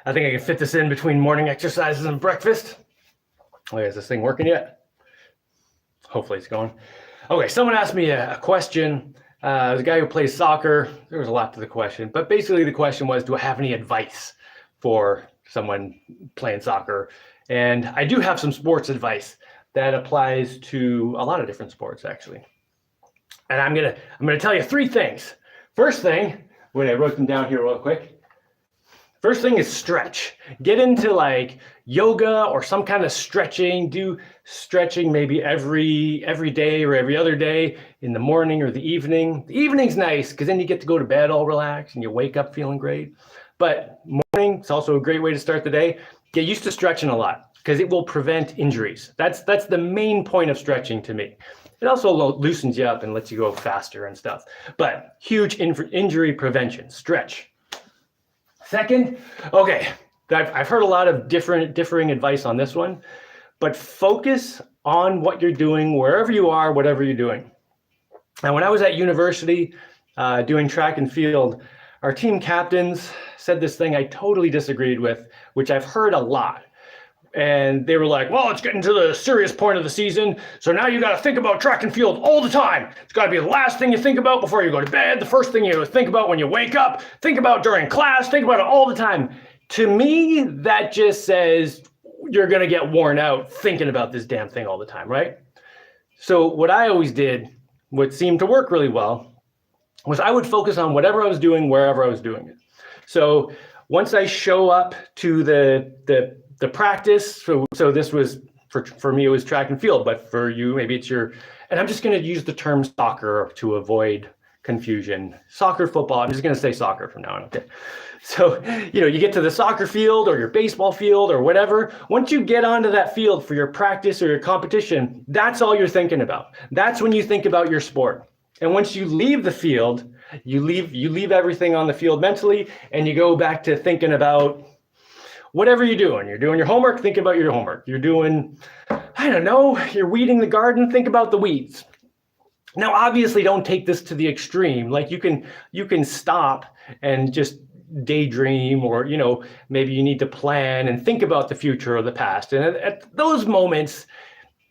I think I can fit this in between morning exercises and breakfast. Okay, is this thing working yet? Hopefully it's going. Okay, someone asked me a question. The guy who plays soccer, there was a lot to the question, but basically the question was, do I have any advice for someone playing soccer? And I do have some sports advice that applies to a lot of different sports, actually. And I'm gonna tell you 3 things. First thing, when I wrote them down here real quick. First thing is stretch. Get into like yoga or some kind of stretching. Do stretching maybe every day or every other day in the morning or the evening. The evening's nice because then you get to go to bed all relaxed and you wake up feeling great. But morning, it's also a great way to start the day. Get used to stretching a lot because it will prevent injuries. That's the main point of stretching to me. It also loosens you up and lets you go faster and stuff. But huge injury prevention, stretch. Second, okay, I've heard a lot of differing advice on this one, but focus on what you're doing wherever you are, whatever you're doing. And when I was at university doing track and field, our team captains said this thing I totally disagreed with, which I've heard a lot. And they were like, well, it's getting to the serious point of the season, so now you got to think about track and field all the time. It's got to be the last thing you think about before you go to bed, the first thing you think about when you wake up, think about during class, think about it all the time. To me, that just says you're going to get worn out thinking about this damn thing all the time, right? So what I always did, what seemed to work really well, was I would focus on whatever I was doing, wherever I was doing it. So once I show up to the practice, so this was, for me, it was track and field, but for you, maybe it's and I'm just going to use the term soccer to avoid confusion. Soccer, football, I'm just going to say soccer from now on, okay? So, you get to the soccer field or your baseball field or whatever. Once you get onto that field for your practice or your competition, that's all you're thinking about. That's when you think about your sport. And once you leave the field, you leave everything on the field mentally, and you go back to thinking about whatever you're doing. You're doing your homework, think about your homework. You're doing, I don't know, you're weeding the garden, think about the weeds. Now, obviously, don't take this to the extreme. Like you can stop and just daydream, or maybe you need to plan and think about the future or the past. And at those moments,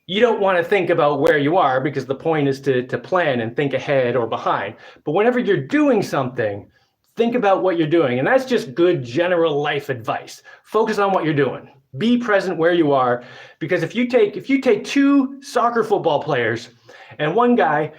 you don't want to think about where you are, because the point is to plan and think ahead or behind. But whenever you're doing something, think about what you're doing. And that's just good general life advice. Focus on what you're doing. Be present where you are. Because if you take 2 soccer football players, and one guy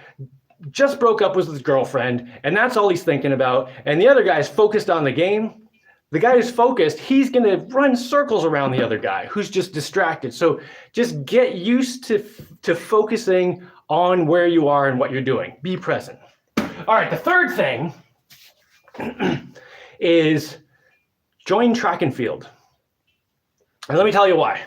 just broke up with his girlfriend, and that's all he's thinking about, and the other guy's focused on the game, the guy who's focused, he's going to run circles around the other guy who's just distracted. So just get used to focusing on where you are and what you're doing. Be present. All right, the third thing is join track and field. And let me tell you why.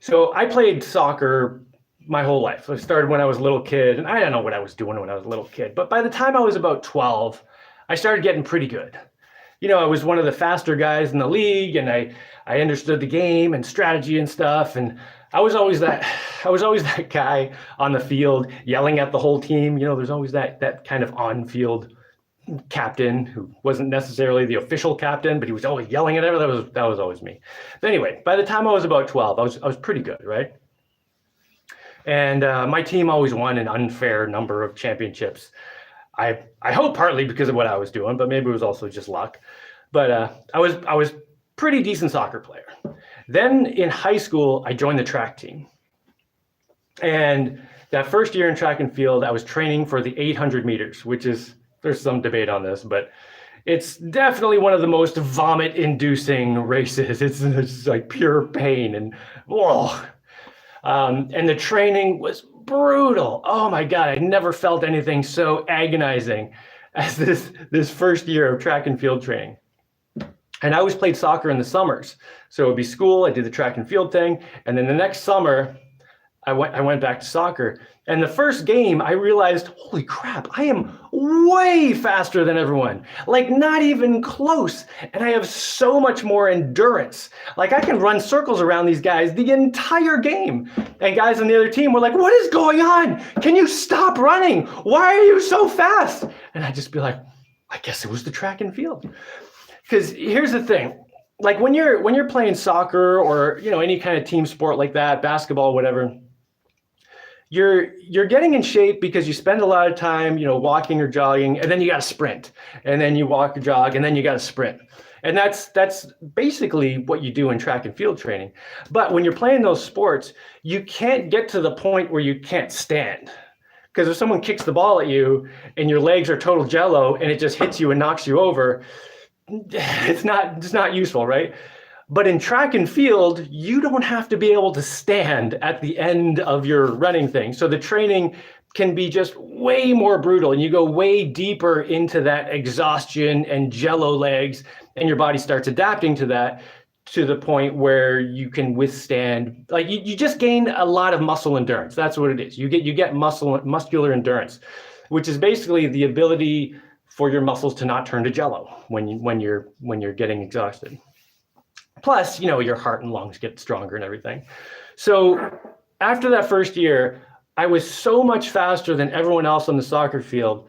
So I played soccer my whole life. I started when I was a little kid, and I don't know what I was doing when I was a little kid, but by the time I was about 12, I started getting pretty good. I was one of the faster guys in the league, and I understood the game and strategy and stuff, and I was always that guy on the field yelling at the whole team. There's always that kind of on-field captain who wasn't necessarily the official captain, but he was always yelling at everyone. That was always me. But anyway, by the time I was about 12, I was pretty good, right? And my team always won an unfair number of championships. I hope partly because of what I was doing, but maybe it was also just luck. But I was pretty decent soccer player. Then in high school, I joined the track team. And that first year in track and field, I was training for the 800 meters, which is, there's some debate on this, but it's definitely one of the most vomit-inducing races. It's like pure pain, and and the training was brutal. Oh my God, I never felt anything so agonizing as this first year of track and field training. And I always played soccer in the summers. So it would be school, I did the track and field thing, and then the next summer, I went back to soccer. And the first game, I realized, holy crap, I am way faster than everyone. Like, not even close. And I have so much more endurance. Like, I can run circles around these guys the entire game. And guys on the other team were like, what is going on? Can you stop running? Why are you so fast? And I'd just be like, I guess it was the track and field. Because here's the thing. like when you're playing soccer or, you know, any kind of team sport like that, basketball, whatever, you're getting in shape because you spend a lot of time, you know, walking or jogging, and then you got to sprint, and then you walk or jog, and then you got to sprint. And that's basically what you do in track and field training. But when you're playing those sports, you can't get to the point where you can't stand. Because if someone kicks the ball at you and your legs are total jello and it just hits you and knocks you over, it's not useful, right? But in track and field, you don't have to be able to stand at the end of your running thing. So the training can be just way more brutal, and you go way deeper into that exhaustion and jello legs, and your body starts adapting to that, to the point where you can withstand, like you just gain a lot of muscle endurance. That's what it is. You get muscular endurance, which is basically the ability for your muscles to not turn to jello when you're getting exhausted. Plus, you know, your heart and lungs get stronger and everything. So after that first year, I was so much faster than everyone else on the soccer field.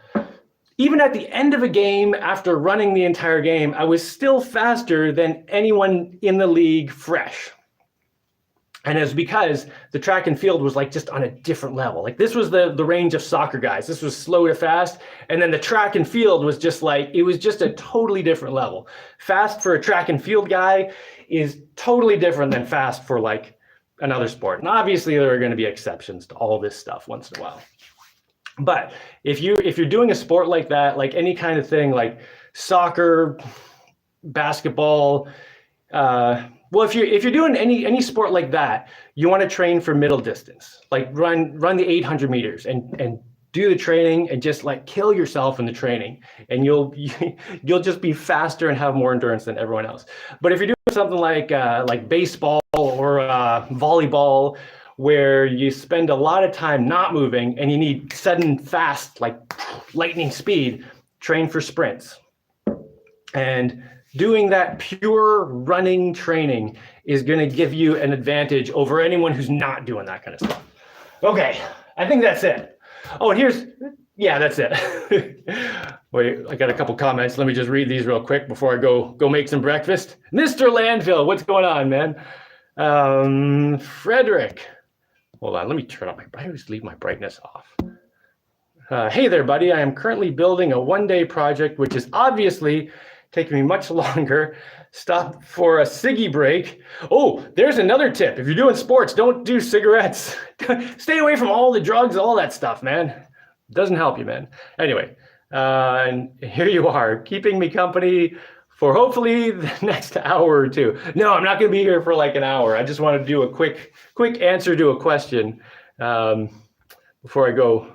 Even at the end of a game, after running the entire game, I was still faster than anyone in the league fresh. And it was because the track and field was like just on a different level. Like this was the range of soccer guys. This was slow to fast. And then the track and field was just like, it was just a totally different level. Fast for a track and field guy is totally different than fast for like another sport. And obviously there are going to be exceptions to all this stuff once in a while. But if you're doing a sport like that, like any kind of thing, like soccer, basketball, well, if you're doing any sport like that, you want to train for middle distance, like run the 800 meters and do the training and just like kill yourself in the training, and you'll just be faster and have more endurance than everyone else. But if you're doing something like baseball or volleyball, where you spend a lot of time not moving and you need sudden, fast, like lightning speed, train for sprints. And doing that pure running training is going to give you an advantage over anyone who's not doing that kind of stuff. Okay, I think that's it. Oh, and yeah, that's it. Wait, I got a couple comments. Let me just read these real quick before I go make some breakfast. Mr. Landfill, what's going on, man? Frederick. Hold on, let me turn on I always leave my brightness off. Hey there, buddy. I am currently building a one-day project, which is obviously taking me much longer. Stop for a ciggy break. Oh, there's another tip. If you're doing sports, don't do cigarettes. Stay away from all the drugs, all that stuff, man. It doesn't help you, man. Anyway, and here you are, keeping me company for hopefully the next hour or two. No, I'm not going to be here for like an hour. I just want to do a quick answer to a question before I go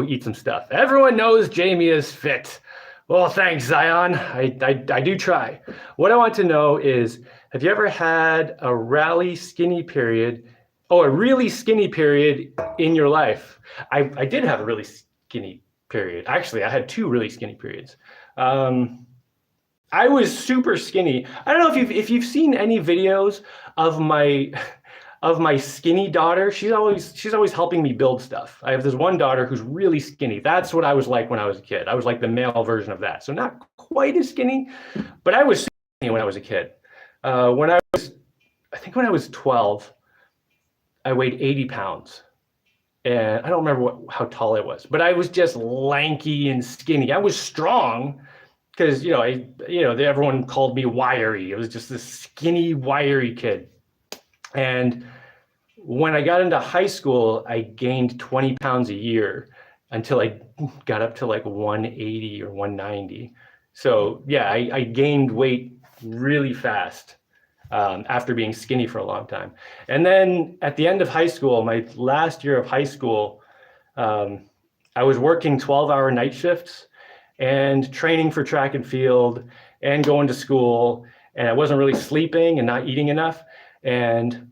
eat some stuff. Everyone knows Jaimie is fit. Well, thanks, Zion. I do try. What I want to know is, have you ever had a really skinny period in your life? I did have a really skinny period. Actually, I had two really skinny periods. I was super skinny. I don't know if you've seen any videos of my skinny daughter. She's always helping me build stuff. I have this one daughter who's really skinny. That's what I was like when I was a kid. I was like the male version of that. So not quite as skinny, but I was skinny when I was a kid. When I was 12, I weighed 80 pounds. And I don't remember how tall I was, but I was just lanky and skinny. I was strong because, everyone called me wiry. It was just this skinny, wiry kid. And when I got into high school, I gained 20 pounds a year until I got up to like 180 or 190. So yeah, I gained weight really fast after being skinny for a long time. And then at the end of high school, my last year of high school, I was working 12-hour night shifts and training for track and field and going to school. And I wasn't really sleeping and not eating enough. And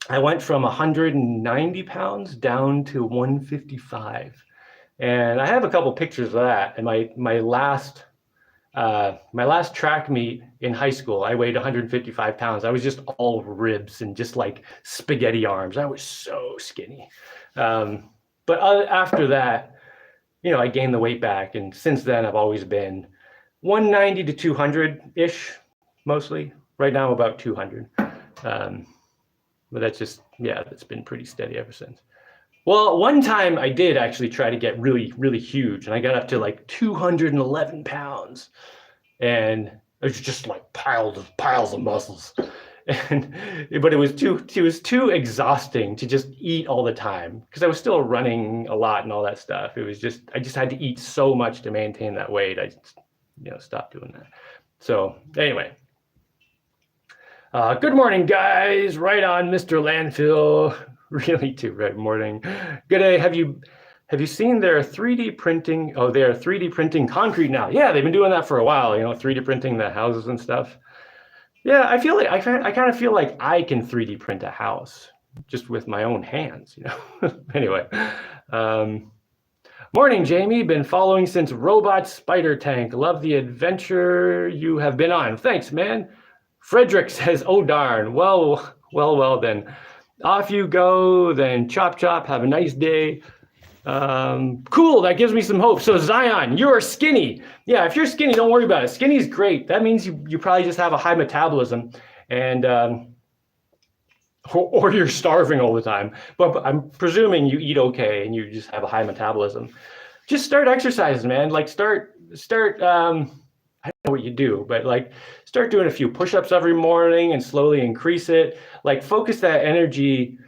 I went from 190 pounds down to 155. And I have a couple pictures of that. And my last track meet in high school, I weighed 155 pounds. I was just all ribs and just like spaghetti arms. I was so skinny. But after that, I gained the weight back. And since then, I've always been 190 to 200-ish, mostly. Right now, about 200. But that's just, yeah, that's been pretty steady ever since. Well, one time I did actually try to get really, really huge, and I got up to like 211 pounds, and it was just like piles of muscles. But it was too exhausting to just eat all the time, because I was still running a lot and all that stuff. It was just, I just had to eat so much to maintain that weight. I just, stopped doing that. So anyway, good morning, guys. Right on, Mr. Landfill. Really too right morning. Good day. Have you seen their 3D printing? Oh, they're 3D printing concrete now. Yeah, they've been doing that for a while, 3D printing the houses and stuff. Yeah, I feel like I kind of feel like I can 3D print a house just with my own hands, Anyway, morning, Jaimie. Been following since Robot Spider Tank. Love the adventure you have been on. Thanks, man. Frederick says, "Oh darn. Well then. Off you go. Then chop. Have a nice day." Cool. That gives me some hope. So Zion, you're skinny. Yeah, if you're skinny, don't worry about it. Skinny's great. That means you probably just have a high metabolism, and or you're starving all the time. But I'm presuming you eat okay and you just have a high metabolism. Just start exercising, man. Like start. I don't know what you do, but like start doing a few push-ups every morning and slowly increase it. Like focus that energy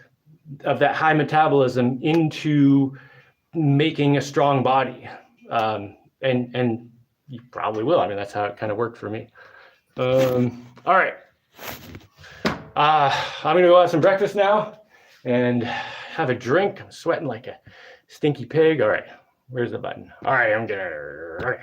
of that high metabolism into making a strong body, and you probably will. I mean, that's how it kind of worked for me. All right, I'm gonna go have some breakfast now and have a drink. I'm sweating like a stinky pig. All right, where's the button? All right, I'm gonna. All right.